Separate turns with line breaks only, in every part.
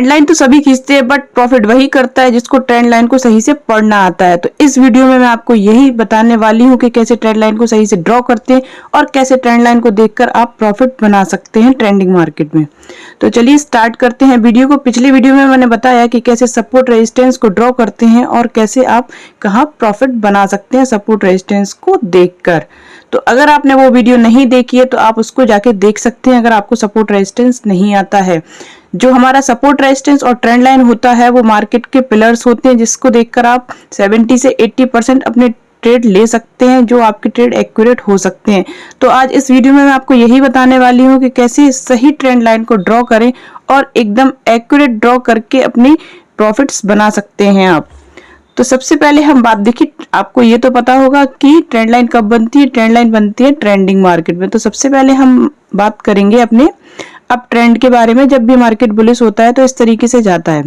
Trend line तो सभी खींचते हैं, बट प्रॉफिट वही करता है जिसको ट्रेंड लाइन को सही से पढ़ना आता है। तो इस वीडियो में मैं आपको यही बताने वाली हूँ कि कैसे ट्रेंड लाइन को सही से ड्रॉ करते हैं और कैसे ट्रेंड लाइन को देखकर आप प्रॉफिट बना सकते हैं ट्रेंडिंग मार्केट में। तो चलिए स्टार्ट करते हैं वीडियो को। पिछली वीडियो में मैंने बताया कि कैसे सपोर्ट रेजिस्टेंस को ड्रॉ करते हैं और कैसे आप कहाँ प्रॉफिट बना सकते हैं सपोर्ट रेजिस्टेंस को देखकर। तो अगर आपने वो वीडियो नहीं देखी है तो आप उसको जाके देख सकते हैं अगर आपको सपोर्ट रेजिस्टेंस नहीं आता है। जो हमारा सपोर्ट रेजिस्टेंस और ट्रेंड लाइन होता है वो मार्केट के पिलर्स होते हैं जिसको देखकर आप 70 से 80% अपने ट्रेड ले सकते हैं, जो आपके ट्रेड एक्यूरेट हो सकते हैं। तो आज इस वीडियो में मैं आपको यही बताने वाली हूँ कि कैसे सही ट्रेंड लाइन को ड्रॉ करें और एकदम एक्यूरेट ड्रॉ करके अपनी प्रॉफिट्स बना सकते हैं आप। तो सबसे पहले हम बात देखिए, आपको ये तो पता होगा कि ट्रेंड लाइन कब बनती है। ट्रेंड लाइन बनती है ट्रेंडिंग मार्केट में। तो सबसे पहले हम बात करेंगे अपने अब ट्रेंड के बारे में। जब भी मार्केट बुलिश होता है तो इस तरीके से जाता है।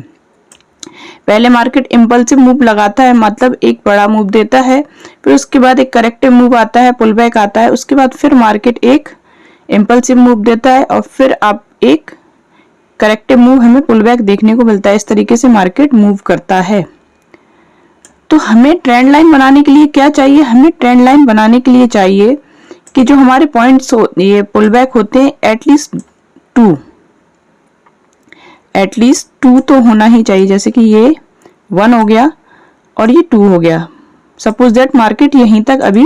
पहले मार्केट इंपल्सिव मूव लगाता है, मतलब एक बड़ा मूव देता है, फिर उसके बाद एक करेक्टिव मूव आता है, पुल बैक आता है, उसके बाद फिर मार्केट एक इंपल्सिव मूव देता है और फिर आप एक करेक्टिव मूव हमें पुल बैक देखने को मिलता है। इस तरीके से मार्केट मूव करता है। तो हमें ट्रेंड लाइन बनाने के लिए क्या चाहिए? हमें ट्रेंड लाइन बनाने के लिए चाहिए कि जो हमारे पॉइंट्स ये पुल बैक होते हैं एटलीस्ट टू तो होना ही चाहिए। जैसे कि ये 1 हो गया और ये 2 हो गया। सपोज दैट मार्केट यहीं तक, अभी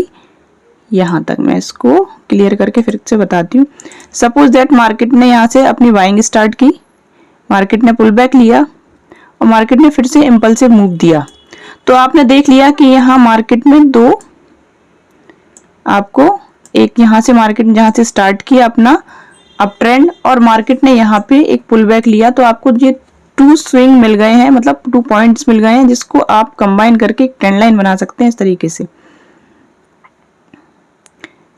यहां तक, मैं इसको क्लियर करके फिर से बताती हूँ। सपोज दैट मार्केट ने यहाँ से अपनी बाइंग स्टार्ट की, मार्केट ने पुल बैक लिया और मार्केट ने फिर से इंपल्सिव मूव दिया। तो आपने देख लिया कि यहाँ मार्केट में दो, आपको एक यहाँ से मार्केट जहाँ से स्टार्ट किया अपना अप ट्रेंड और मार्केट ने यहाँ पे एक पुल बैक लिया, तो आपको ये 2 स्विंग मिल गए हैं, मतलब 2 पॉइंट्स मिल गए हैं जिसको आप कंबाइन करके एक ट्रेंड लाइन बना सकते हैं इस तरीके से।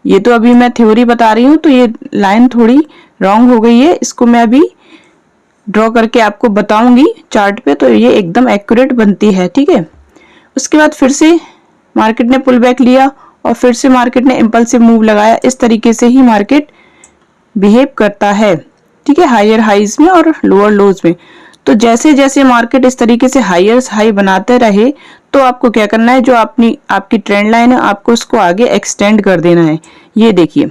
ये तो अभी मैं थ्योरी बता रही हूँ, तो ये लाइन थोड़ी रॉन्ग हो गई है, इसको मैं अभी ड्रॉ करके आपको बताऊंगी चार्ट पे, तो ये एकदम एक्यूरेट बनती है। ठीक है, उसके बाद फिर से मार्केट ने पुल बैक लिया और फिर से मार्केट ने इंपल्सिव मूव लगाया। इस तरीके से ही मार्केट बिहेव करता है, ठीक है, हायर हाईज में और लोअर लोज में। तो जैसे जैसे मार्केट इस तरीके से हायर हाई बनाते रहे तो आपको क्या करना है, जो आपकी ट्रेंड लाइन है आपको उसको आगे एक्सटेंड कर देना है। ये देखिए,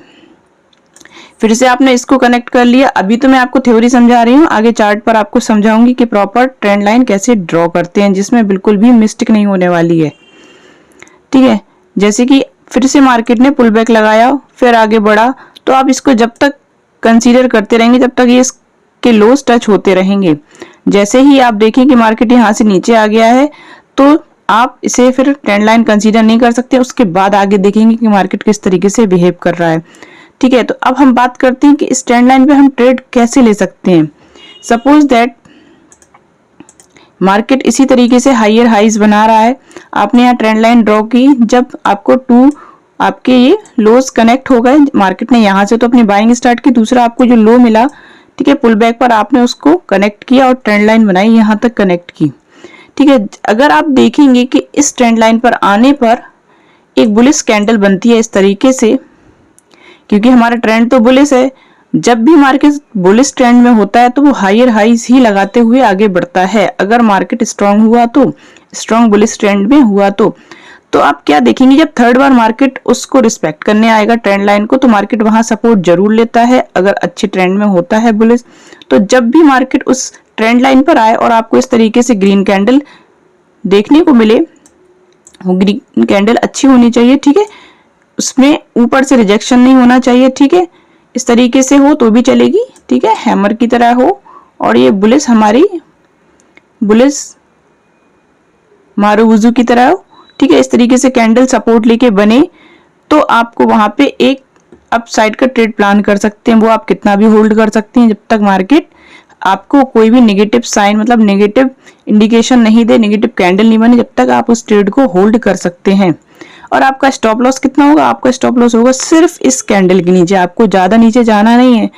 फिर से आपने इसको कनेक्ट कर लिया। अभी तो मैं आपको थ्योरी समझा रही हूँ, आगे चार्ट पर आपको समझाऊंगी कि प्रॉपर ट्रेंड लाइन कैसे ड्रॉ करते हैं जिसमें बिल्कुल भी मिस्टेक नहीं होने वाली है। ठीक है, जैसे कि फिर से मार्केट ने पुल बैक लगाया, फिर आगे बढ़ा, तो आप इसको जब तक कंसीडर करते रहेंगे जब तक ये इसके लोस टच होते रहेंगे। जैसे ही आप देखें कि मार्केट यहाँ से नीचे आ गया है तो आप इसे फिर ट्रेंड लाइन कंसीडर नहीं कर सकते, उसके बाद आगे देखेंगे कि मार्केट किस तरीके से बिहेव कर रहा है। ठीक है, तो अब हम बात करते हैं कि इस ट्रेंड लाइन पे हम ट्रेड कैसे ले सकते हैं। सपोज दैट मार्केट इसी तरीके से हायर हाइज बना रहा है, आपने यहाँ ट्रेंड लाइन ड्रॉ की, जब आपको 2 आपके ये लोस कनेक्ट हो गए, मार्केट ने यहाँ से तो अपनी बाइंग स्टार्ट की, दूसरा आपको जो लो मिला, ठीक है, पुल बैक पर आपने उसको कनेक्ट किया और ट्रेंड लाइन बनाई, यहाँ तक कनेक्ट की। ठीक है, अगर आप देखेंगे कि इस ट्रेंड लाइन पर आने पर एक बुलिश कैंडल बनती है इस तरीके से, क्योंकि हमारा ट्रेंड तो बुलिश है। जब भी मार्केट बुलिश ट्रेंड में होता है तो वो हायर हाइज ही लगाते हुए आगे बढ़ता है। अगर मार्केट स्ट्रांग हुआ तो, स्ट्रांग बुलिश ट्रेंड में हुआ तो आप क्या देखेंगे, जब थर्ड बार मार्केट उसको रिस्पेक्ट करने आएगा ट्रेंड लाइन को, तो मार्केट वहां सपोर्ट जरूर लेता है अगर अच्छे ट्रेंड में होता है बुलिश। तो जब भी मार्केट उस ट्रेंड लाइन पर आए और आपको इस तरीके से ग्रीन कैंडल देखने को मिले, वो ग्रीन कैंडल अच्छी होनी चाहिए। ठीक है, उसमें ऊपर से रिजेक्शन नहीं होना चाहिए। ठीक है, इस तरीके से हो तो भी चलेगी। ठीक है, हैमर की तरह हो और ये बुलिश हमारी बुलिश मारुवुजू की तरह हो। ठीक है, इस तरीके से कैंडल सपोर्ट लेके बने तो आपको वहां पे एक अप साइड का ट्रेड प्लान कर सकते हैं। वो आप कितना भी होल्ड कर सकते हैं जब तक मार्केट आपको कोई भी नेगेटिव साइन, मतलब नेगेटिव इंडिकेशन नहीं दे, नेगेटिव कैंडल नहीं बने, जब तक आप उस ट्रेड को होल्ड कर सकते हैं। और आपका स्टॉप लॉस कितना होगा? आपका स्टॉप लॉस होगा सिर्फ इस कैंडल के नीचे, आपको ज्यादा नीचे जाना नहीं है।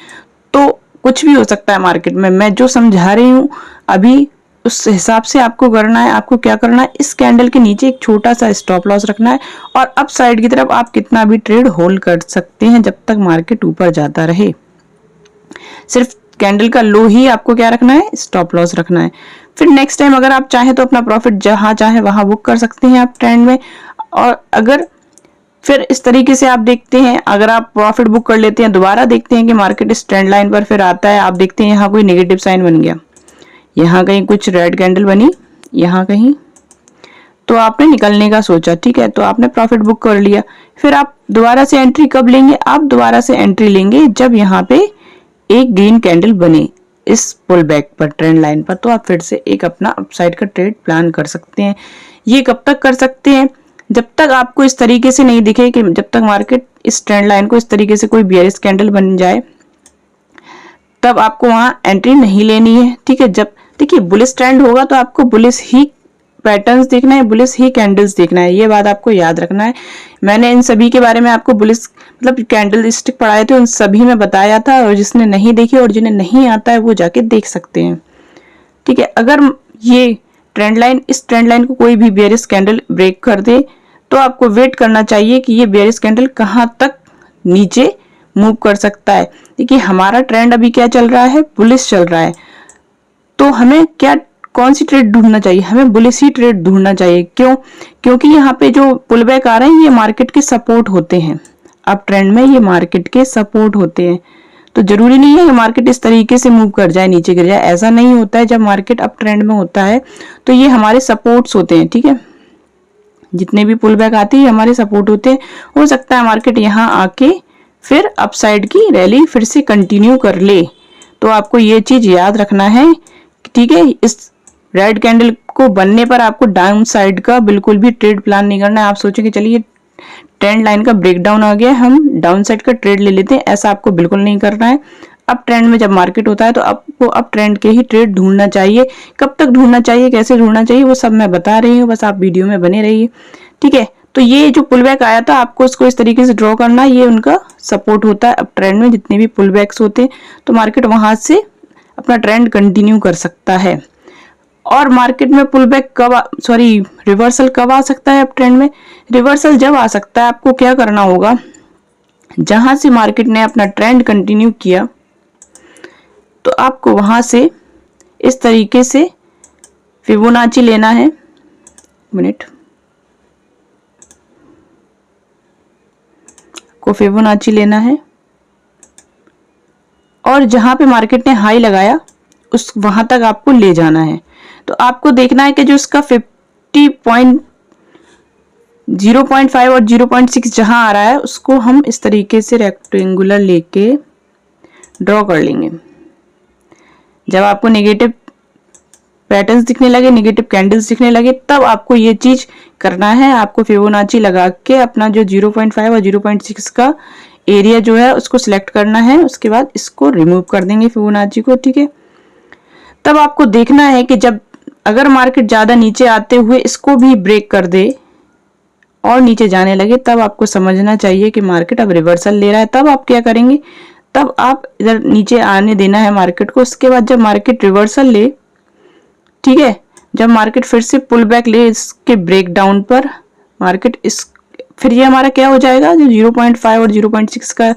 तो कुछ भी हो सकता है मार्केट में, मैं जो समझा रही हूँ अभी उस हिसाब से आपको करना है। आपको क्या करना है, इस कैंडल के नीचे एक छोटा सा स्टॉप लॉस रखना है और अप साइड की तरफ आप कितना भी ट्रेड होल्ड कर सकते हैं जब तक मार्केट ऊपर जाता रहे। सिर्फ कैंडल का लो ही आपको क्या रखना है, स्टॉप लॉस रखना है। फिर नेक्स्ट टाइम अगर आप चाहें तो अपना प्रॉफिट जहां चाहे वहां बुक कर सकते हैं आप ट्रेंड में। और अगर फिर इस तरीके से आप देखते हैं, अगर आप प्रॉफिट बुक कर लेते हैं, दोबारा देखते हैं कि मार्केट इस ट्रेंड लाइन पर फिर आता है, आप देखते हैं यहाँ कोई नेगेटिव साइन बन गया, यहाँ कहीं कुछ रेड कैंडल बनी, यहाँ कहीं, तो आपने निकलने का सोचा, ठीक है, तो आपने प्रॉफिट बुक कर लिया। फिर आप दोबारा से एंट्री कब लेंगे, आप दोबारा से एंट्री लेंगे जब यहाँ पे एक ग्रीन कैंडल बने इस पुल बैक पर ट्रेंड लाइन पर, तो आप फिर से एक अपना अपसाइड का ट्रेड प्लान कर सकते हैं। ये कब तक कर सकते हैं, जब तक आपको इस तरीके से नहीं दिखे कि जब तक मार्केट इस ट्रेंड लाइन को इस तरीके से कोई बियरिश कैंडल बन जाए, तब आपको वहां एंट्री नहीं लेनी है, ठीक है। जब देखिए बुलिश ट्रेंड होगा तो आपको बुलिश ही पैटर्न्स देखना है, बुलिश ही कैंडल्स देखना है, ये बात आपको याद रखना है। मैंने इन सभी के बारे में आपको बुलिश मतलब कैंडल स्टिक पढ़ाए थे, उन सभी में बताया था, और जिसने नहीं देखी और जिन्हें नहीं आता है वो जाके देख सकते हैं, ठीक है। अगर ये ट्रेंड लाइन, इस ट्रेंड लाइन को कोई भी बेयरिश कैंडल ब्रेक कर दे तो आपको वेट करना चाहिए कि ये बेयरिश कैंडल कहां तक नीचे मूव कर सकता है। देखिए हमारा ट्रेंड अभी क्या चल रहा है, बुलिश चल रहा है, तो हमें क्या कौन सी ट्रेड ढूंढना चाहिए, हमें बुलिश ही ट्रेड ढूंढना चाहिए। क्यों, क्योंकि यहाँ पे जो पुल बैक आ रहे हैं ये मार्केट के सपोर्ट होते हैं, अब ट्रेंड में ये मार्केट के सपोर्ट होते हैं, तो जरूरी नहीं है कि मार्केट इस तरीके से मूव कर जाए, नीचे गिर जाए, ऐसा नहीं होता है। जब मार्केट अप ट्रेंड में होता है तो ये हमारे सपोर्ट्स होते हैं, ठीक है, जितने भी पुल बैक आती है हमारे सपोर्ट होते हैं। हो सकता है मार्केट यहाँ आके फिर अपसाइड की रैली फिर से कंटिन्यू कर ले, तो आपको ये चीज याद रखना है, ठीक है। इस रेड कैंडल को बनने पर आपको डाउन साइड का बिल्कुल भी ट्रेड प्लान नहीं करना है। आप सोचेंगे चलिए ट्रेंड लाइन का ब्रेकडाउन आ गया, हम डाउन साइड का ट्रेड ले लेते हैं, ऐसा आपको बिल्कुल नहीं करना है। अब ट्रेंड में जब मार्केट होता है तो आपको अब ट्रेंड के ही ट्रेड ढूंढना चाहिए। कब तक ढूंढना चाहिए, कैसे ढूंढना चाहिए, वो सब मैं बता रही हूँ, बस आप वीडियो में बने रहिए, ठीक है। तो ये जो पुल बैक आया था आपको इसको इस तरीके से ड्रॉ करना, ये उनका सपोर्ट होता है। अब ट्रेंड में जितने भी पुल बैक्स होते हैं तो मार्केट वहां से अपना ट्रेंड कंटिन्यू कर सकता है। और मार्केट में पुल बैक कब रिवर्सल कब आ सकता है, अब ट्रेंड में रिवर्सल जब आ सकता है, आपको क्या करना होगा, जहां से मार्केट ने अपना ट्रेंड कंटिन्यू किया तो आपको वहां से इस तरीके से फिबोनाची लेना है, मिनट को फिबोनाची लेना है, और जहां पे मार्केट ने हाई लगाया उस वहां तक आपको ले जाना है। तो आपको देखना है कि जो इसका 0.5 और 0.6 जहां आ रहा है उसको हम इस तरीके से रेक्टेंगुलर लेके ड्रॉ कर लेंगे। जब आपको नेगेटिव पैटर्न्स दिखने लगे, नेगेटिव कैंडल्स दिखने लगे, तब आपको ये चीज करना है, आपको फिबोनाची लगा के अपना जो 0.5 और 0.6 का एरिया जो है उसको सिलेक्ट करना है, उसके बाद इसको रिमूव कर देंगे फिबोनाची को, ठीक है। तब आपको देखना है कि जब अगर मार्केट ज्यादा नीचे आते हुए इसको भी ब्रेक कर दे और नीचे जाने लगे, तब आपको समझना चाहिए कि मार्केट अब रिवर्सल ले रहा है। तब आप क्या करेंगे, तब आप इधर नीचे आने देना है मार्केट को। उसके बाद जब मार्केट रिवर्सल ले, ठीक है, जब मार्केट फिर से पुल बैक ले इसके ब्रेकडाउन पर, मार्केट इस फिर ये हमारा क्या हो जाएगा, जो 0.5 और 0.6 का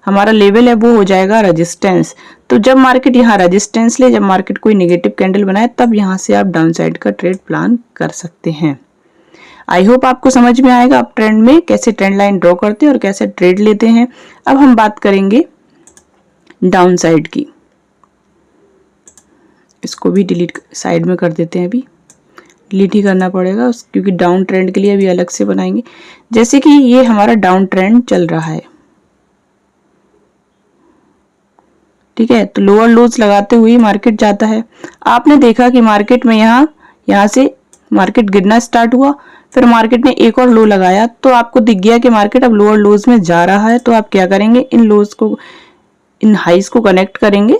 हमारा लेवल है वो हो जाएगा रेजिस्टेंस। तो जब मार्केट यहाँ रेजिस्टेंस ले, जब मार्केट कोई नेगेटिव कैंडल बनाए, तब यहाँ से आप डाउन साइड का ट्रेड प्लान कर सकते हैं। आई होप आपको समझ में आएगा आप ट्रेंड में कैसे ट्रेंड लाइन ड्रॉ करते हैं और कैसे ट्रेड लेते हैं। अब हम बात करेंगे डाउन साइड की। इसको भी डिलीट साइड में कर देते हैं, अभी डिलीट ही करना पड़ेगा क्योंकि डाउन ट्रेंड के लिए अभी अलग से बनाएंगे। जैसे कि ये हमारा डाउन ट्रेंड चल रहा है, ठीक है, तो लोअर लोज लगाते हुए मार्केट जाता है। आपने देखा कि मार्केट में यहाँ से मार्केट गिरना स्टार्ट हुआ, फिर मार्केट ने एक और लो लगाया, तो आपको दिख गया कि मार्केट अब लोअर लोज में जा रहा है। तो आप क्या करेंगे, इन लोज को, इन हाइज को कनेक्ट करेंगे,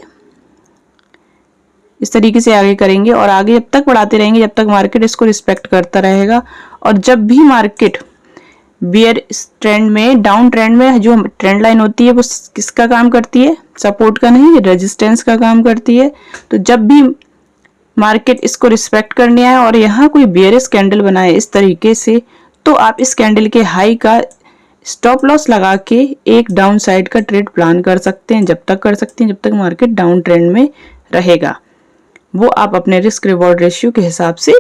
इस तरीके से आगे करेंगे और आगे जब तक बढ़ाते रहेंगे जब तक मार्केट इसको रिस्पेक्ट करता रहेगा। और जब भी मार्केट बियर ट्रेंड में, डाउन ट्रेंड में जो ट्रेंड लाइन होती है वो किसका काम करती है, सपोर्ट का नहीं, रेजिस्टेंस का काम करती है। तो जब भी मार्केट इसको रिस्पेक्ट करने आए और यहाँ कोई बियरिश कैंडल बनाए इस तरीके से, तो आप इस कैंडल के हाई का स्टॉप लॉस लगा के एक डाउन साइड का ट्रेड प्लान कर सकते हैं, जब तक कर सकते हैं जब तक मार्केट डाउन ट्रेंड में रहेगा। वो आप अपने रिस्क रिवॉर्ड रेशियो के हिसाब से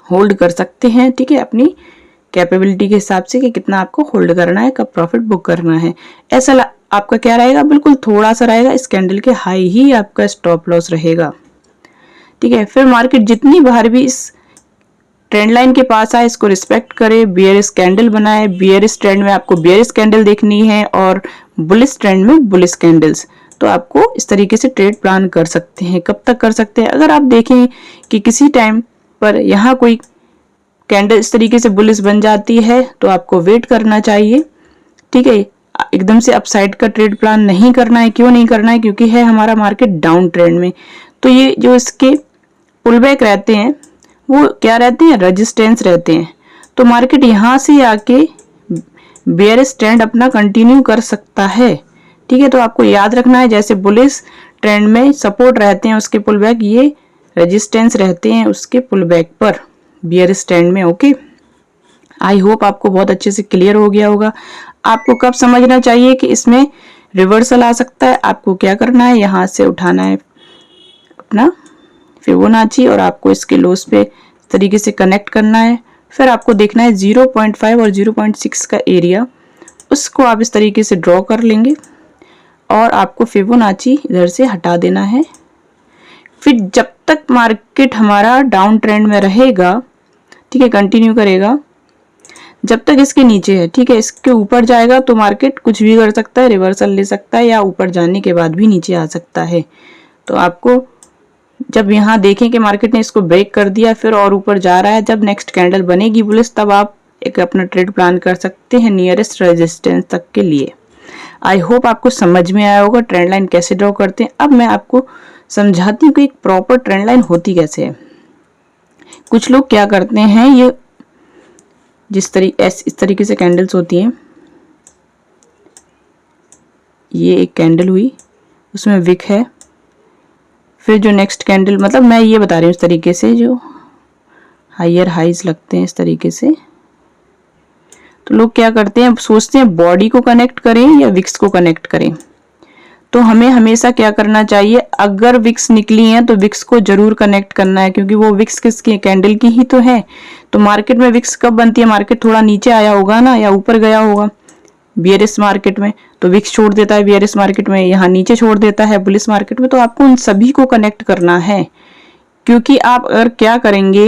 होल्ड कर सकते हैं, ठीक है, अपनी कैपेबिलिटी के हिसाब से कि कितना आपको होल्ड करना है, कब प्रॉफिट बुक करना है। ऐसा आपका क्या रहेगा, बिल्कुल थोड़ा सा रहेगा, इस कैंडल के हाई ही आपका स्टॉप लॉस रहेगा, ठीक है। फिर मार्केट जितनी बार भी इस ट्रेंड लाइन के पास आए, इसको रिस्पेक्ट करे, बियरिश कैंडल बनाए, बियरिश ट्रेंड में आपको बियरिश कैंडल देखनी है और बुलिश ट्रेंड में बुलिश कैंडल्स, तो आपको इस तरीके से ट्रेड प्लान कर सकते हैं। कब तक कर सकते हैं, अगर आप देखें कि किसी टाइम पर यहाँ कोई कैंडल इस तरीके से बुलिश बन जाती है तो आपको वेट करना चाहिए, ठीक है। एकदम से अपसाइड का ट्रेड प्लान नहीं करना है। क्यों नहीं करना है, क्योंकि है हमारा मार्केट डाउन ट्रेंड में, तो ये जो इसके पुल बैक रहते हैं वो क्या रहते हैं, रेजिस्टेंस रहते हैं। तो मार्केट यहाँ से आके बेयरिश ट्रेंड अपना कंटिन्यू कर सकता है, ठीक है। तो आपको याद रखना है, जैसे बुलिश ट्रेंड में सपोर्ट रहते हैं उसके पुल बैक, ये रेजिस्टेंस रहते हैं उसके पुल बैक पर बेयरिश ट्रेंड में। ओके, आई होप आपको बहुत अच्छे से क्लियर हो गया होगा। आपको कब समझना चाहिए कि इसमें रिवर्सल आ सकता है, आपको क्या करना है, यहाँ से उठाना है अपना फिबोनाची और आपको इसके लोस पे इस तरीके से कनेक्ट करना है। फिर आपको देखना है 0.5 और 0.6 का एरिया, उसको आप इस तरीके से ड्रॉ कर लेंगे और आपको फिबोनाची इधर से हटा देना है। फिर जब तक मार्केट हमारा डाउन ट्रेंड में रहेगा, ठीक है, कंटिन्यू करेगा, जब तक इसके नीचे है, ठीक है, इसके ऊपर जाएगा तो मार्केट कुछ भी कर सकता है, रिवर्सल ले सकता है या ऊपर जाने के बाद भी नीचे आ सकता है। तो आपको जब यहाँ देखें कि मार्केट ने इसको ब्रेक कर दिया फिर और ऊपर जा रहा है, जब नेक्स्ट कैंडल बनेगी बुलिश, तब आप एक अपना ट्रेड प्लान कर सकते हैं नियरेस्ट रेजिस्टेंस तक के लिए। आई होप आपको समझ में आया होगा ट्रेंड लाइन कैसे ड्रॉ करते हैं। अब मैं आपको समझाती हूँ कि एक प्रॉपर ट्रेंड लाइन होती कैसे है। कुछ लोग क्या करते हैं, ये इस तरीके से कैंडल्स होती हैं, ये एक कैंडल हुई, उसमें विक है, फिर जो नेक्स्ट कैंडल, मतलब मैं ये बता रही हूँ इस तरीके से जो हायर हाइज लगते हैं इस तरीके से। तो लोग क्या करते हैं, सोचते हैं बॉडी को कनेक्ट करें या विक्स को कनेक्ट करें। तो हमें हमेशा क्या करना चाहिए, अगर विक्स निकली हैं तो विक्स को जरूर कनेक्ट करना है, क्योंकि वो विक्स किसकी, कैंडल की ही तो है। तो मार्केट में विक्स कब बनती है, मार्केट थोड़ा नीचे आया होगा ना या ऊपर गया होगा बियरिश मार्केट में, तो विक्स छोड़ देता है बियरिश मार्केट में, यहाँ नीचे छोड़ देता है बुलिश मार्केट में। तो आपको उन सभी को कनेक्ट करना है, क्योंकि आप अगर क्या करेंगे,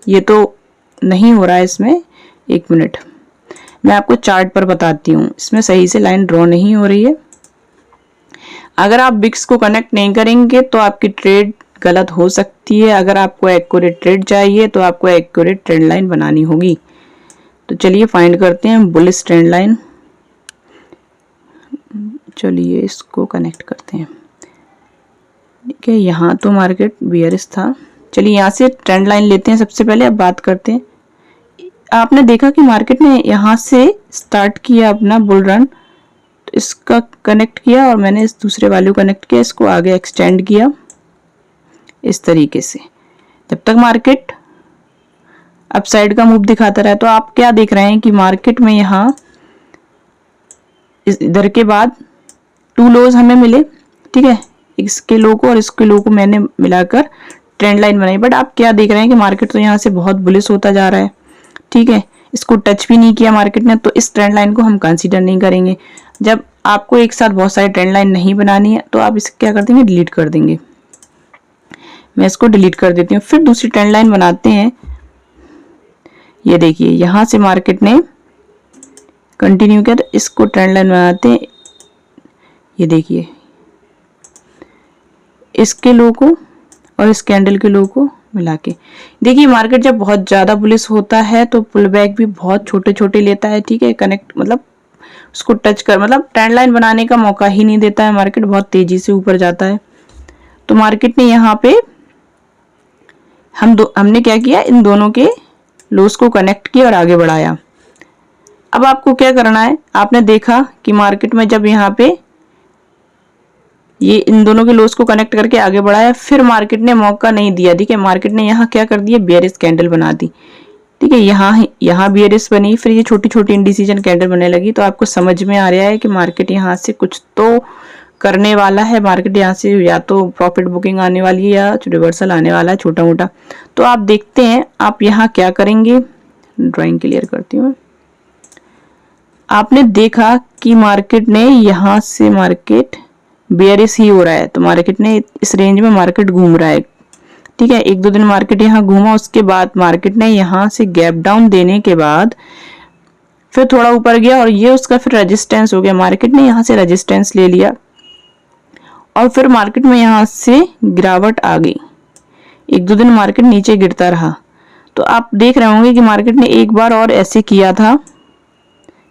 ये तो नहीं हो रहा है इसमें, एक मिनट मैं आपको चार्ट पर बताती हूँ, इसमें सही से लाइन ड्रॉ नहीं हो रही है। अगर आप विक्स को कनेक्ट नहीं करेंगे तो आपकी ट्रेड गलत हो सकती है। अगर आपको एक्यूरेट ट्रेड चाहिए तो आपको एक्यूरेट ट्रेंड लाइन बनानी होगी। तो चलिए फाइंड करते हैं बुलिश ट्रेंड लाइन, चलिए इसको कनेक्ट करते हैं, ठीक है। यहाँ तो मार्केट बियरिश था, चलिए यहाँ से ट्रेंड लाइन लेते हैं सबसे पहले। अब बात करते हैं, आपने देखा कि मार्केट ने यहाँ से स्टार्ट किया अपना बुल रन, तो इसका कनेक्ट किया और मैंने इस दूसरे वाले को कनेक्ट किया, इसको आगे एक्सटेंड किया इस तरीके से, जब तक मार्केट अपसाइड का मूव दिखाता रहा। तो आप क्या देख रहे हैं कि मार्केट में यहाँ इधर के बाद 2 लोज हमें मिले, ठीक है, इसके लो को और इसके लो को मैंने मिलाकर ट्रेंड लाइन बनाई। बट आप क्या देख रहे हैं कि मार्केट तो यहाँ से बहुत बुलिश होता जा रहा है, ठीक है, इसको टच भी नहीं किया मार्केट ने, तो इस ट्रेंड लाइन को हम कंसीडर नहीं करेंगे। जब आपको एक साथ बहुत सारी ट्रेंड लाइन नहीं बनानी है तो आप इसे क्या कर देंगे, डिलीट कर देंगे। मैं इसको डिलीट कर देती हूँ, फिर दूसरी ट्रेंड लाइन बनाते हैं। ये देखिए यहाँ से मार्केट ने कंटिन्यू किया, तो इसको ट्रेंड लाइन बनाते हैं। ये देखिए इसके लो को और इस कैंडल के लो को मिला के देखिए, मार्केट जब बहुत ज्यादा बुलिश होता है तो पुल बैक भी बहुत छोटे छोटे लेता है, ठीक है, कनेक्ट मतलब उसको टच कर, मतलब ट्रेंड लाइन बनाने का मौका ही नहीं देता है, मार्केट बहुत तेजी से ऊपर जाता है। तो मार्केट ने यहाँ पे हमने क्या किया, इन दोनों के लोस को कनेक्ट किया और आगे बढ़ाया। अब आपको क्या करना है, आपने देखा कि मार्केट में जब यहाँ पे ये इन दोनों के लोस को कनेक्ट करके आगे बढ़ाया, फिर मार्केट ने मौका नहीं दिया, ठीक है, मार्केट ने यहाँ क्या कर दिया, बेयरिश कैंडल बना दी। ठीक है। यहाँ बियरिश बनी, फिर ये छोटी छोटी इंडिसीजन कैंडल बनने लगी। तो आपको समझ में आ रहा है कि मार्केट यहाँ से कुछ तो करने वाला है। मार्केट यहाँ से या तो प्रॉफिट बुकिंग आने वाली है या रिवर्सल आने वाला है छोटा मोटा। तो आप देखते हैं आप यहाँ क्या करेंगे। ड्राइंग क्लियर करती हूँ। आपने देखा कि मार्केट ने यहाँ से मार्केट बेयरिश ही हो रहा है, तो मार्केट ने इस रेंज में मार्केट घूम रहा है। ठीक है, एक दो दिन मार्केट यहाँ घूमा, उसके बाद मार्केट ने यहाँ से गैप डाउन देने के बाद फिर थोड़ा ऊपर गया और ये उसका फिर रेजिस्टेंस हो गया। मार्केट ने यहाँ से रेजिस्टेंस ले लिया और फिर मार्केट में यहाँ से गिरावट आ गई। एक दो दिन मार्केट नीचे गिरता रहा। तो आप देख रहे होंगे कि मार्केट ने एक बार और ऐसे किया था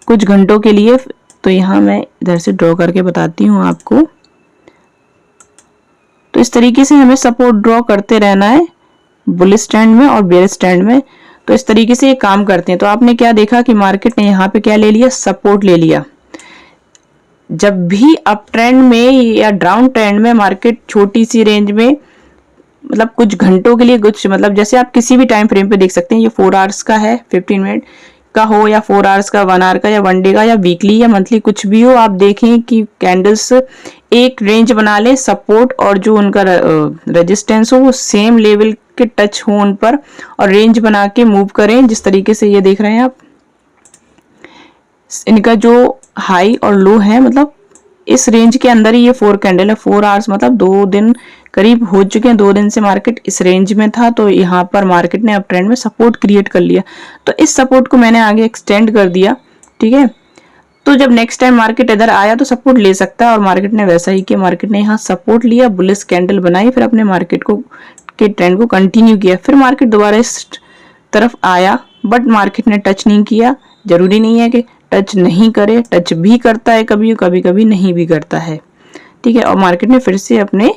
कुछ घंटों के लिए। तो यहाँ मैं इधर से ड्रॉ करके बताती हूँ आपको। तो इस तरीके से हमें सपोर्ट ड्रॉ करते रहना है बुलिश स्टैंड में और बेयर स्टैंड में। तो इस तरीके से ये काम करते हैं। तो आपने क्या देखा कि मार्केट ने यहाँ पे क्या ले लिया, सपोर्ट ले लिया। जब भी अप ट्रेंड में या डाउन ट्रेंड में मार्केट छोटी सी रेंज में मतलब कुछ घंटों के लिए कुछ मतलब जैसे आप किसी भी टाइम फ्रेम पे देख सकते हैं, ये 4 आवर्स का है, 15 मिनट का हो या 4 आवर्स का, 1 आवर का या 1 डे का या वीकली या मंथली कुछ भी हो, आप देखें कि कैंडल्स एक रेंज बना ले, सपोर्ट और जो उनका रेजिस्टेंस हो वो सेम लेवल के टच हो उन पर और रेंज बना के मूव करें। जिस तरीके से ये देख रहे हैं आप, इनका जो हाई और लो है मतलब इस रेंज के अंदर ही ये 4 कैंडल है। 4 आवर्स मतलब 2 दिन करीब हो चुके हैं। 2 दिन से मार्केट इस रेंज में था, तो यहाँ पर मार्केट ने अप ट्रेंड में सपोर्ट क्रिएट कर लिया। तो इस सपोर्ट को मैंने आगे एक्सटेंड कर दिया। ठीक है, तो जब नेक्स्ट टाइम मार्केट इधर आया तो सपोर्ट ले सकता है और मार्केट ने वैसा ही किया। मार्केट ने यहाँ सपोर्ट लिया, बुलिश कैंडल बनाई, फिर अपने मार्केट को के ट्रेंड को कंटिन्यू किया। फिर मार्केट दोबारा इस तरफ आया बट मार्केट ने टच नहीं किया। जरूरी नहीं है कि टच नहीं करे, टच भी करता है कभी कभी नहीं भी करता है। ठीक है, और मार्केट ने फिर से अपने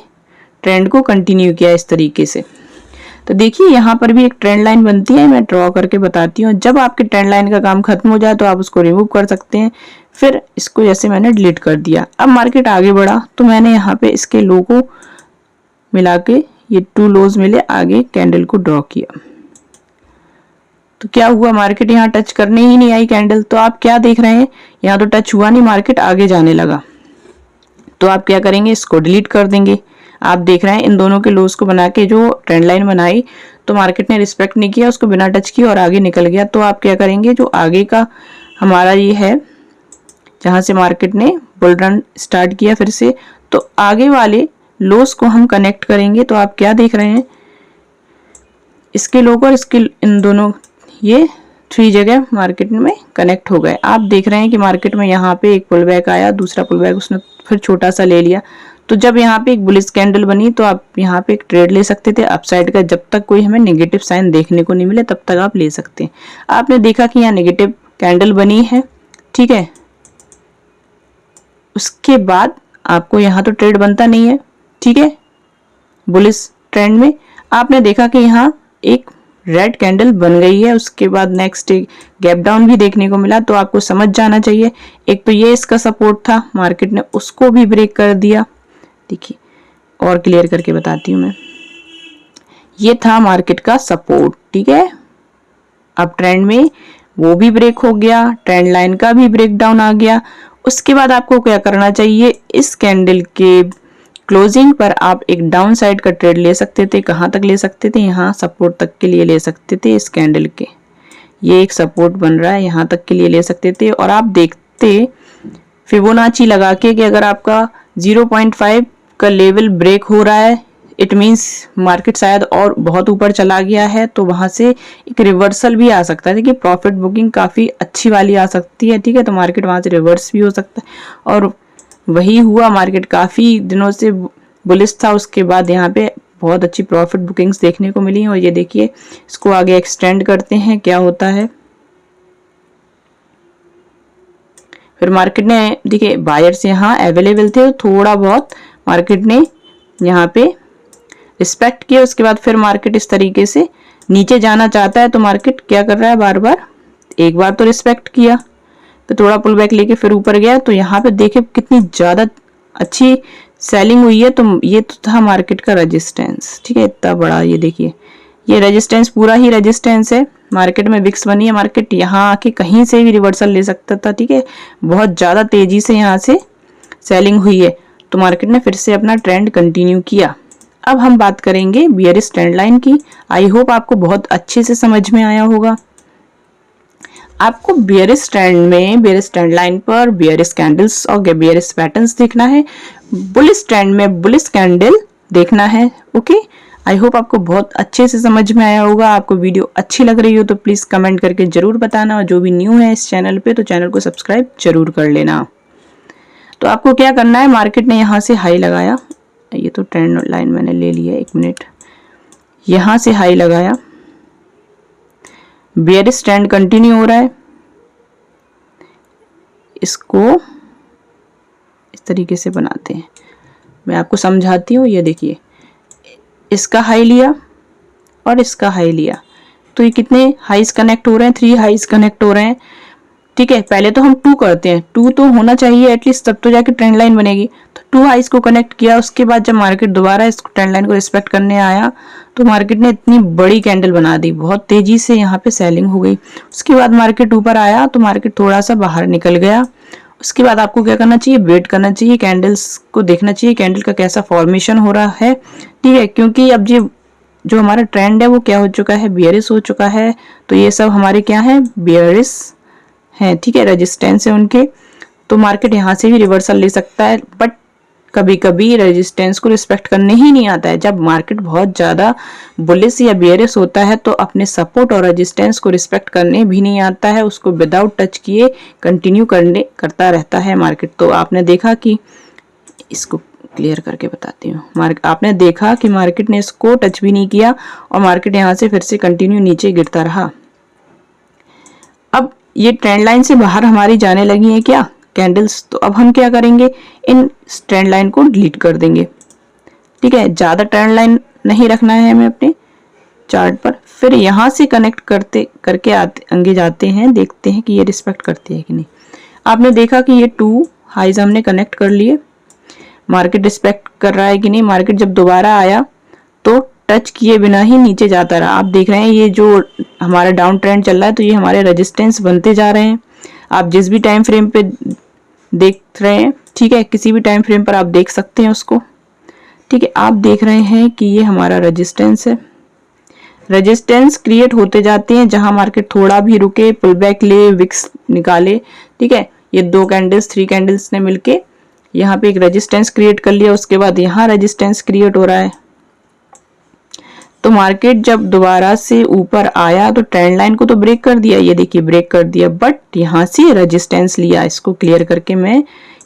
ट्रेंड को कंटिन्यू किया इस तरीके से। तो देखिए यहाँ पर भी एक ट्रेंड लाइन बनती है, मैं ड्रॉ करके बताती हूँ। जब आपके ट्रेंड लाइन का काम खत्म हो जाए तो आप उसको रिमूव कर सकते हैं। फिर इसको जैसे मैंने डिलीट कर दिया। अब मार्केट आगे बढ़ा तो मैंने यहाँ पे इसके लो को मिला के ये 2 लोज मिले, आगे कैंडल को ड्रॉ किया। तो क्या हुआ, मार्केट यहाँ टच करने ही नहीं आई कैंडल। तो आप क्या देख रहे हैं, यहाँ तो टच हुआ नहीं, मार्केट आगे जाने लगा। तो आप क्या करेंगे, इसको डिलीट कर देंगे। आप देख रहे हैं इन दोनों के लोज को बना के जो ट्रेंड लाइन बनाई तो मार्केट ने रिस्पेक्ट नहीं किया, उसको बिना टच किए और आगे निकल गया। तो आप क्या करेंगे, जो आगे का हमारा ये है जहां से मार्केट ने बुल रन स्टार्ट किया फिर से, तो आगे वाले लोस को हम कनेक्ट करेंगे। तो आप क्या देख रहे हैं, इसके लो और इसके इन दोनों ये 3 जगह मार्केट में कनेक्ट हो गए। आप देख रहे हैं कि मार्केट में यहाँ पे एक पुल बैक आया, दूसरा पुल बैक उसने फिर छोटा सा ले लिया। तो जब यहाँ पे एक बुलिश कैंडल बनी तो आप यहाँ पे एक ट्रेड ले सकते थे अपसाइड का। जब तक कोई हमें नेगेटिव साइन देखने को नहीं मिले तब तक आप ले सकते हैं। आपने देखा कि यहाँ नेगेटिव कैंडल बनी है। ठीक है, उसके बाद आपको यहाँ तो ट्रेड बनता नहीं है। ठीक है, बुलिश ट्रेंड में आपने देखा कि यहाँ एक रेड कैंडल बन गई है, उसके बाद नेक्स्ट एक गैप डाउन भी देखने को मिला। तो आपको समझ जाना चाहिए, एक तो ये इसका सपोर्ट था, मार्केट ने उसको भी ब्रेक कर दिया। देखिए और क्लियर करके बताती हूँ मैं, ये था मार्केट का सपोर्ट। ठीक है, अब ट्रेंड में वो भी ब्रेक हो गया, ट्रेंड लाइन का भी ब्रेक डाउन आ गया। उसके बाद आपको क्या करना चाहिए, इस कैंडल के क्लोजिंग पर आप एक डाउन साइड का ट्रेड ले सकते थे। कहाँ तक ले सकते थे, यहाँ सपोर्ट तक के लिए ले सकते थे। इस कैंडल के ये एक सपोर्ट बन रहा है, यहाँ तक के लिए ले सकते थे। और आप देखते फिबोनाची लगा के कि अगर आपका 0.5 का लेवल ब्रेक हो रहा है, इट मीन्स मार्केट शायद और बहुत ऊपर चला गया है, तो वहां से एक रिवर्सल भी आ सकता है। देखिए प्रॉफिट बुकिंग काफी अच्छी वाली आ सकती है। ठीक है, तो मार्केट वहां से रिवर्स भी हो सकता है और वही हुआ। मार्केट काफी दिनों से बुलिश था, उसके बाद यहाँ पे बहुत अच्छी प्रॉफिट बुकिंग्स देखने को मिली। और ये देखिए इसको आगे एक्सटेंड करते हैं क्या होता है। फिर मार्केट ने देखिए बायर्स यहाँ अवेलेबल थे, थोड़ा बहुत मार्केट ने यहाँ पे रिस्पेक्ट किया। उसके बाद फिर मार्केट इस तरीके से नीचे जाना चाहता है तो मार्केट क्या कर रहा है, बार बार एक बार तो रिस्पेक्ट किया, फिर थोड़ा पुल बैक लेके फिर ऊपर गया। तो यहाँ पे देखिए कितनी ज्यादा अच्छी सेलिंग हुई है। तो ये तो था मार्केट का रेजिस्टेंस। ठीक है, इतना बड़ा, ये देखिए ये रेजिस्टेंस पूरा ही रेजिस्टेंस है। मार्केट में विक्स बनी है, मार्केट यहाँ आके कहीं से भी रिवर्सल ले सकता था, ठीक है। बहुत ज़्यादा तेजी से यहाँ से सेलिंग हुई है, तो मार्केट ने फिर से अपना ट्रेंड कंटिन्यू किया। अब हम बात करेंगे बियरिश ट्रेंड लाइन की। आई होप आपको बहुत अच्छे से समझ में आया होगा। आपको बियरिश ट्रेंड लाइन पर बियरिश कैंडल्स और बियरिश पैटर्न्स देखना है, बुलिश ट्रेंड में बुलिश कैंडल देखना है। ओके, आई होप आपको बहुत अच्छे से समझ में आया होगा। आपको वीडियो अच्छी लग रही हो तो प्लीज कमेंट करके जरूर बताना, और जो भी न्यू है इस चैनल पे तो चैनल को सब्सक्राइब जरूर कर लेना। तो आपको क्या करना है, मार्केट ने यहाँ से हाई लगाया, ये तो ट्रेंड लाइन मैंने ले लिया, 1 मिनट, यहाँ से हाई लगाया, बियरिश ट्रेंड कंटिन्यू हो रहा है, इसको इस तरीके से बनाते हैं, मैं आपको समझाती हूँ। ये देखिए, इसका हाई लिया और इसका हाई लिया, तो ये कितने हाईज कनेक्ट हो रहे हैं, 3 हाईज कनेक्ट हो रहे हैं, ठीक है। पहले तो हम 2 करते हैं, 2 तो होना चाहिए एटलीस्ट, तब तो जाके ट्रेंड लाइन बनेगी। तो 2 हाईज को कनेक्ट किया, उसके बाद जब मार्केट दोबारा इस ट्रेंड लाइन को रिस्पेक्ट करने आया तो मार्केट ने इतनी बड़ी कैंडल बना दी, बहुत तेजी से यहाँ पे सेलिंग हो गई। उसके बाद मार्केट ऊपर आया तो मार्केट थोड़ा सा बाहर निकल गया। उसके बाद आपको क्या करना चाहिए, वेट करना चाहिए, कैंडल्स को देखना चाहिए कैंडल का कैसा फॉर्मेशन हो रहा है, ठीक है। क्योंकि अब जो हमारा ट्रेंड है वो क्या हो चुका है, बियरिश हो चुका है। तो ये सब हमारे क्या है, बियरिश हैं, ठीक है, रेजिस्टेंस है उनके। तो मार्केट यहाँ से भी रिवर्सल ले सकता है, बट कभी कभी रेजिस्टेंस को रिस्पेक्ट करने ही नहीं आता है। जब मार्केट बहुत ज़्यादा बुलिश या बियरिश होता है तो अपने सपोर्ट और रेजिस्टेंस को रिस्पेक्ट करने भी नहीं आता है, उसको विदाउट टच किए कंटिन्यू करता रहता है मार्केट। तो आपने देखा कि, इसको क्लियर करके बताती हूँ, आपने देखा कि मार्केट ने इसको टच भी नहीं किया और मार्केट यहाँ से फिर से कंटिन्यू नीचे गिरता रहा। अब ये ट्रेंड लाइन से बाहर हमारी जाने लगी है क्या कैंडल्स, तो अब हम क्या करेंगे, इन ट्रेंड लाइन को डिलीट कर देंगे, ठीक है। ज्यादा ट्रेंड लाइन नहीं रखना है हमें अपने चार्ट पर। फिर यहाँ से कनेक्ट करके आगे जाते हैं, देखते हैं कि ये रिस्पेक्ट करती है कि नहीं। आपने देखा कि ये 2 हाईज हमने कनेक्ट कर लिए, मार्केट रिस्पेक्ट कर रहा है कि नहीं। मार्केट जब दोबारा आया तो टच किए बिना ही नीचे जाता रहा। आप देख रहे हैं ये जो हमारा डाउन ट्रेंड चल रहा है, तो ये हमारे रेजिस्टेंस बनते जा रहे हैं। आप जिस भी टाइम फ्रेम पे देख रहे हैं, ठीक है, किसी भी टाइम फ्रेम पर आप देख सकते हैं उसको, ठीक है। आप देख रहे हैं कि ये हमारा रेजिस्टेंस है, रेजिस्टेंस क्रिएट होते जाते हैं जहां मार्केट थोड़ा भी रुके, पुल बैक ले, विक्स निकाले, ठीक है। ये 2 कैंडल्स 3 कैंडल्स ने मिलके यहाँ पे एक रेजिस्टेंस क्रिएट कर लिया, उसके बाद यहाँ रेजिस्टेंस क्रिएट हो रहा है। तो मार्केट जब दोबारा से ऊपर आया तो ट्रेंड लाइन को तो ब्रेक कर दिया, ये देखिए ब्रेक कर दिया, बट यहाँ से रेजिस्टेंस लिया। इसको क्लियर करके मैं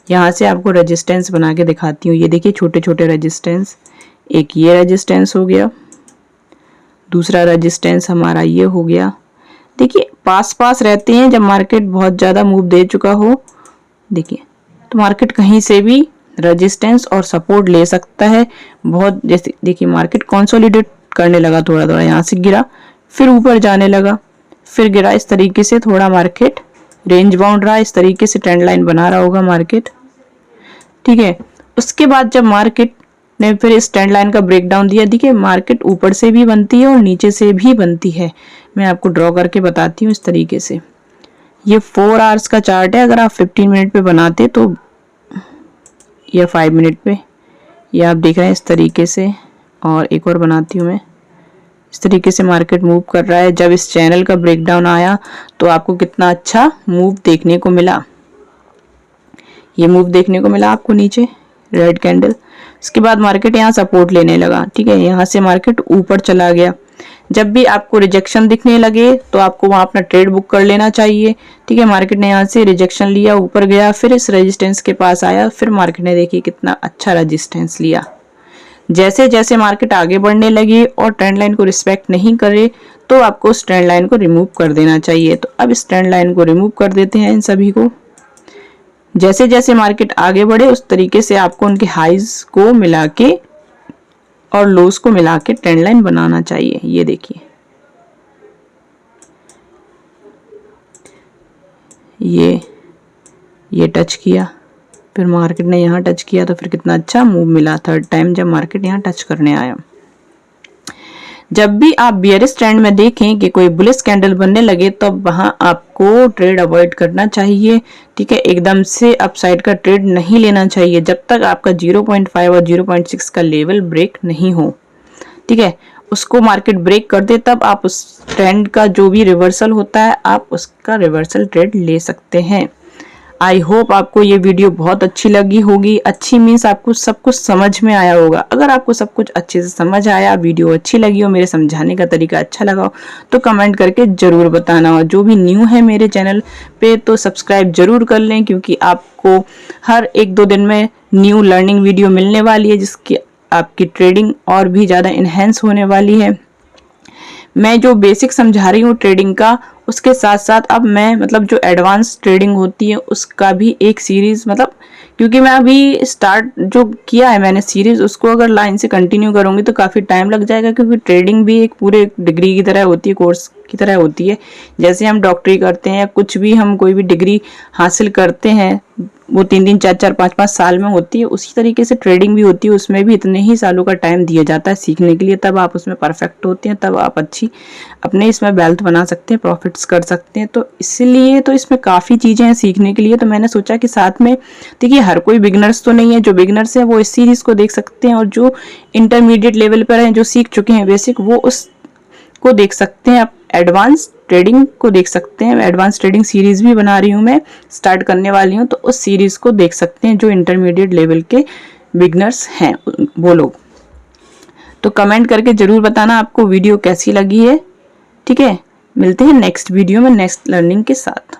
यहाँ से आपको रेजिस्टेंस बना के दिखाती हूँ। ये देखिए छोटे छोटे रेजिस्टेंस, एक ये रेजिस्टेंस हो गया, दूसरा रेजिस्टेंस हमारा ये हो गया। देखिए पास पास रहते हैं जब मार्केट बहुत ज़्यादा मूव दे चुका हो, देखिए तो मार्केट कहीं से भी रेजिस्टेंस और सपोर्ट ले सकता है। बहुत जैसे देखिए मार्केट कंसोलिडेट करने लगा, थोड़ा थोड़ा यहाँ से गिरा, फिर ऊपर जाने लगा, फिर गिरा, इस तरीके से थोड़ा मार्केट रेंज बाउंड रहा, इस तरीके से ट्रेंड लाइन बना रहा होगा मार्केट, ठीक है। उसके बाद जब मार्केट ने फिर इस ट्रेंड लाइन का ब्रेकडाउन दिया, देखिए मार्केट ऊपर से भी बनती है और नीचे से भी बनती है। मैं आपको ड्रॉ करके बताती हूँ इस तरीके से। ये 4 आवर्स का चार्ट है, अगर आप 15 मिनट पे बनाते तो या 5 मिनट पे, ये आप देख रहे हैं इस तरीके से। और एक और बनाती हूँ मैं, इस तरीके से मार्केट मूव कर रहा है। जब इस चैनल का ब्रेकडाउन आया तो आपको कितना अच्छा मूव देखने को मिला, ये मूव देखने को मिला आपको नीचे रेड कैंडल। उसके बाद मार्केट यहाँ सपोर्ट लेने लगा, ठीक है, यहाँ से मार्केट ऊपर चला गया। जब भी आपको रिजेक्शन दिखने लगे तो आपको वहां अपना ट्रेड बुक कर लेना चाहिए, ठीक है। मार्केट ने यहाँ से रिजेक्शन लिया, ऊपर गया, फिर इस रेजिस्टेंस के पास आया, फिर मार्केट ने देखिए कितना अच्छा रेजिस्टेंस लिया। जैसे जैसे मार्केट आगे बढ़ने लगी और ट्रेंड लाइन को रिस्पेक्ट नहीं करे तो आपको उस ट्रेंड लाइन को रिमूव कर देना चाहिए। तो अब इस ट्रेंड लाइन को रिमूव कर देते हैं इन सभी को। जैसे जैसे मार्केट आगे बढ़े उस तरीके से आपको उनके हाईज को मिला के और लोस को मिला के ट्रेंड लाइन बनाना चाहिए। ये देखिए ये टच किया, फिर मार्केट ने यहाँ टच किया, तो फिर कितना अच्छा मूव मिला थर्ड टाइम जब मार्केट यहाँ टच करने आया। जब भी आप बियरिश ट्रेंड में देखें कि कोई बुलिश कैंडल बनने लगे तो वहां आपको ट्रेड अवॉइड करना चाहिए। ठीक है, एकदम से अपसाइड का ट्रेड नहीं लेना चाहिए जब तक आपका 0.5 और 0.6 का लेवल ब्रेक नहीं हो। ठीक है, उसको मार्केट ब्रेक कर दे तब आप उस ट्रेंड का जो भी रिवर्सल होता है आप उसका रिवर्सल ट्रेड ले सकते हैं। आई होप आपको ये वीडियो बहुत अच्छी लगी होगी। अच्छी मीन्स आपको सब कुछ समझ में आया होगा। अगर आपको सब कुछ अच्छे से समझ आया, वीडियो अच्छी लगी हो, मेरे समझाने का तरीका अच्छा लगा हो तो कमेंट करके जरूर बताना। और जो भी न्यू है मेरे चैनल पे तो सब्सक्राइब जरूर कर लें, क्योंकि आपको हर 1-2 दिन में न्यू लर्निंग वीडियो मिलने वाली है जिसकी आपकी ट्रेडिंग और भी ज़्यादा इन्हेंस होने वाली है। मैं जो बेसिक समझा रही हूँ ट्रेडिंग का, उसके साथ साथ अब मैं मतलब जो एडवांस ट्रेडिंग होती है उसका भी एक सीरीज, मतलब क्योंकि मैं अभी स्टार्ट जो किया है मैंने सीरीज, उसको अगर लाइन से कंटिन्यू करूँगी तो काफ़ी टाइम लग जाएगा, क्योंकि ट्रेडिंग भी एक पूरे डिग्री की तरह होती है, कोर्स की तरह होती है। जैसे हम डॉक्टरी करते हैं या कुछ भी हम कोई भी डिग्री हासिल करते हैं वो 3-3, 4-4, 5-5 साल में होती है, उसी तरीके से ट्रेडिंग भी होती है। उसमें भी इतने ही सालों का टाइम दिया जाता है सीखने के लिए, तब आप उसमें परफेक्ट होते हैं, तब आप अच्छी अपने इसमें वेल्थ बना सकते हैं, प्रॉफिट्स कर सकते हैं। तो इसलिए तो इसमें काफ़ी चीज़ें हैं सीखने के लिए। तो मैंने सोचा कि साथ में, देखिए हर कोई बिगनर्स तो नहीं है, जो बिगनर्स हैं वो इस सीरीज़ को देख सकते हैं, और जो इंटरमीडिएट लेवल पर हैं, जो सीख चुके हैं बेसिक, वो उसको देख सकते हैं। आप एडवांस ट्रेडिंग को देख सकते हैं। एडवांस ट्रेडिंग सीरीज भी बना रही हूँ, मैं स्टार्ट करने वाली हूँ, तो उस सीरीज को देख सकते हैं जो इंटरमीडिएट लेवल के बिगनर्स हैं वो लोग। तो कमेंट करके जरूर बताना आपको वीडियो कैसी लगी है। ठीक है, मिलते हैं नेक्स्ट वीडियो में नेक्स्ट लर्निंग के साथ।